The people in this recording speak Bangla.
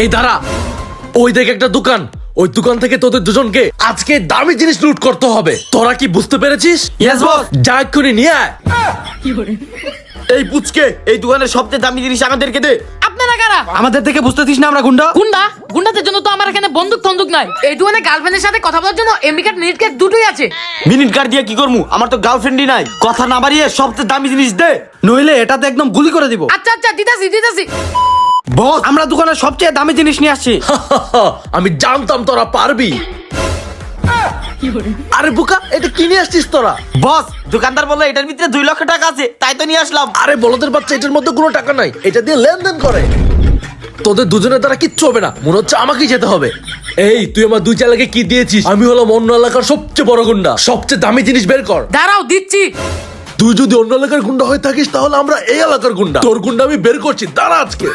এই দাঁড়া, ওই দেখ একটা দোকান, ওই দোকান থেকে তোদের দুজনকে আজকে দামি জিনিস লুট করতে হবে। তোরা কি বুঝতে পেরেছিস? Yes boss. যা এক্ষুনি নিয়ে আয়। এই পুচকে, এই দোকানের সবচেয়ে দামি জিনিস আমাদেরকে দে। আপনারা কারা? আমাদের থেকে বুঝতেছিস না আমরা গুন্ডা? গুন্ডা? গুন্ডাদের জন্য তো আমার এখানে বন্দুক টন্দুক নাই। এই দোকানে গার্লফ্রেন্ডের সাথে কথা বলার জন্য এমবি কার্ড, মিনিট কার্ড দুটোই আছে। মিনিট কার্ড দিয়ে কি করমু? আমার তো গার্লফ্রেন্ডই নাই। কথা না বাড়িয়ে সবচেয়ে দামি জিনিস দে, নইলে এটাতে একদম গুলি করে দিব। আচ্ছা আচ্ছা, দিতাছি। বস, আমরা দোকানের সবচেয়ে দামি জিনিস নিয়ে আসছি। আমি জানতাম তোরা পারবি। আরে বোকা, এটা কিনে আসছিস তোরা? বস, দোকানদার বললো এটার ভিতরে 2 লক্ষ টাকা আছে, তাই তো নিয়ে আসলাম। আরে বলদের বাচ্চা, এটার মধ্যে কোনো টাকা নাই, এটা দিয়ে লেনদেন করে। তোদের দুজনের দ্বারা কিচ্ছু হবে না, মনে হচ্ছে আমাকেই যেতে হবে। এই তুই আমার দুই চালাকে কি দিয়েছিস? আমি হলাম অন্য এলাকার সবচেয়ে বড় গুন্ডা, সবচেয়ে দামি জিনিস বের কর। দাঁড়াও, দিচ্ছি। তুই যদি অন্য এলাকার গুন্ডা হয়ে থাকিস তাহলে আমরা এই এলাকার গুন্ডা। তোর গুন্ডা আমি বের করছি, দাঁড়া আজকে।